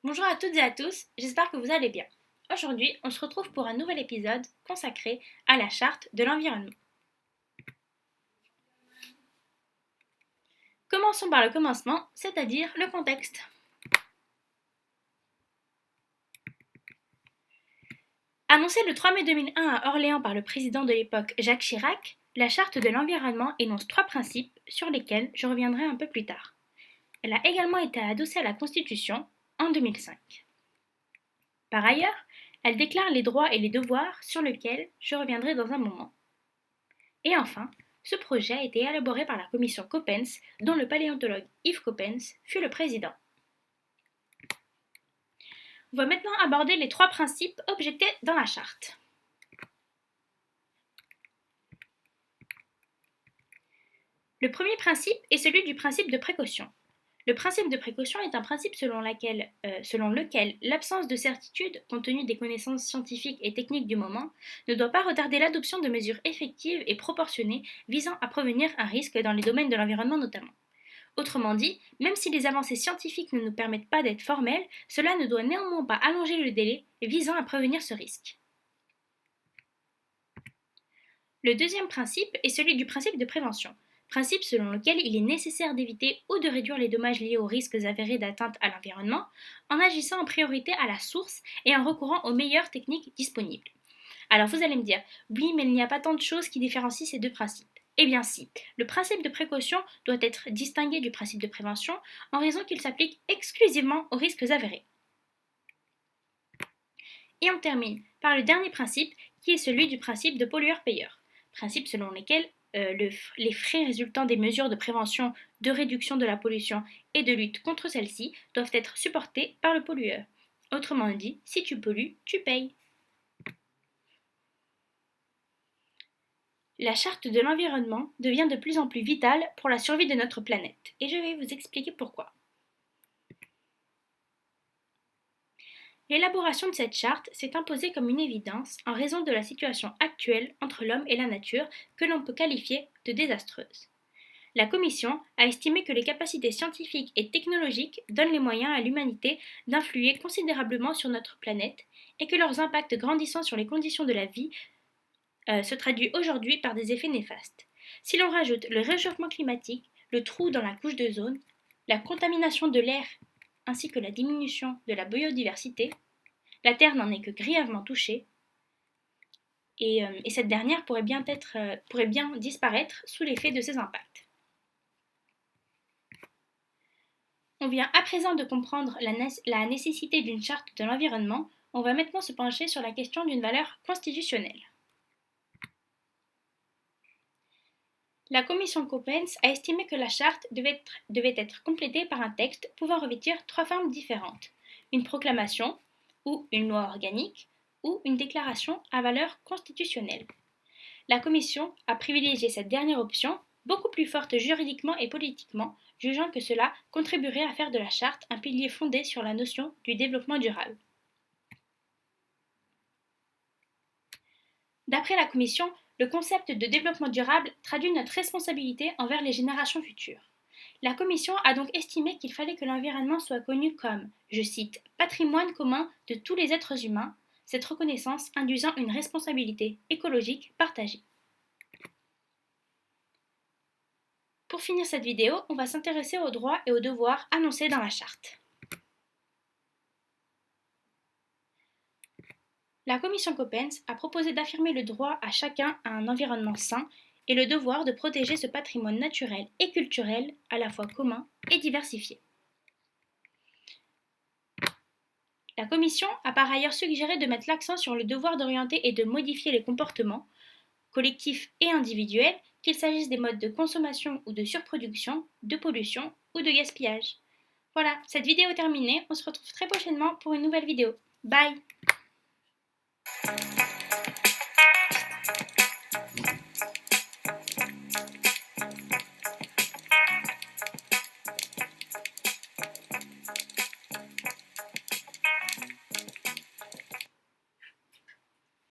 Bonjour à toutes et à tous, j'espère que vous allez bien. Aujourd'hui, on se retrouve pour un nouvel épisode consacré à la charte de l'environnement. Commençons par le commencement, c'est-à-dire le contexte. Annoncée le 3 mai 2001 à Orléans par le président de l'époque Jacques Chirac, la charte de l'environnement énonce 3 principes sur lesquels je reviendrai un peu plus tard. Elle a également été adossée à la Constitution en 2005. Par ailleurs, elle déclare les droits et les devoirs sur lesquels je reviendrai dans un moment. Et enfin, ce projet a été élaboré par la commission Coppens, dont le paléontologue Yves Coppens fut le président. On va maintenant aborder les 3 principes objectés dans la charte. Le premier principe est celui du principe de précaution. Le principe de précaution est un principe selon lequel l'absence de certitude, compte tenu des connaissances scientifiques et techniques du moment, ne doit pas retarder l'adoption de mesures effectives et proportionnées visant à prévenir un risque dans les domaines de l'environnement notamment. Autrement dit, même si les avancées scientifiques ne nous permettent pas d'être formelles, cela ne doit néanmoins pas allonger le délai visant à prévenir ce risque. Le deuxième principe est celui du principe de prévention, principe selon lequel il est nécessaire d'éviter ou de réduire les dommages liés aux risques avérés d'atteinte à l'environnement en agissant en priorité à la source et en recourant aux meilleures techniques disponibles. Alors vous allez me dire, oui, mais il n'y a pas tant de choses qui différencient ces deux principes. Eh bien si, le principe de précaution doit être distingué du principe de prévention en raison qu'il s'applique exclusivement aux risques avérés. Et on termine par le dernier principe qui est celui du principe de pollueur-payeur, principe selon lequel les frais résultant des mesures de prévention, de réduction de la pollution et de lutte contre celle-ci doivent être supportés par le pollueur. Autrement dit, si tu pollues, tu payes. La charte de l'environnement devient de plus en plus vitale pour la survie de notre planète, et je vais vous expliquer pourquoi. L'élaboration de cette charte s'est imposée comme une évidence en raison de la situation actuelle entre l'homme et la nature que l'on peut qualifier de désastreuse. La Commission a estimé que les capacités scientifiques et technologiques donnent les moyens à l'humanité d'influer considérablement sur notre planète et que leurs impacts grandissants sur les conditions de la vie se traduit aujourd'hui par des effets néfastes. Si l'on rajoute le réchauffement climatique, le trou dans la couche d'ozone, la contamination de l'air ainsi que la diminution de la biodiversité, la Terre n'en est que grièvement touchée et cette dernière pourrait bien disparaître sous l'effet de ces impacts. On vient à présent de comprendre la nécessité d'une charte de l'environnement, on va maintenant se pencher sur la question d'une valeur constitutionnelle. La commission Coppens a estimé que la charte devait être complétée par un texte pouvant revêtir 3 formes différentes: une proclamation, ou une loi organique, ou une déclaration à valeur constitutionnelle. La commission a privilégié cette dernière option, beaucoup plus forte juridiquement et politiquement, jugeant que cela contribuerait à faire de la charte un pilier fondé sur la notion du développement durable. D'après la Commission, le concept de développement durable traduit notre responsabilité envers les générations futures. La Commission a donc estimé qu'il fallait que l'environnement soit connu comme, je cite, patrimoine commun de tous les êtres humains, cette reconnaissance induisant une responsabilité écologique partagée. Pour finir cette vidéo, on va s'intéresser aux droits et aux devoirs annoncés dans la charte. La commission Coppens a proposé d'affirmer le droit à chacun à un environnement sain et le devoir de protéger ce patrimoine naturel et culturel à la fois commun et diversifié. La commission a par ailleurs suggéré de mettre l'accent sur le devoir d'orienter et de modifier les comportements, collectifs et individuels, qu'il s'agisse des modes de consommation ou de surproduction, de pollution ou de gaspillage. Voilà, cette vidéo est terminée, on se retrouve très prochainement pour une nouvelle vidéo. Bye!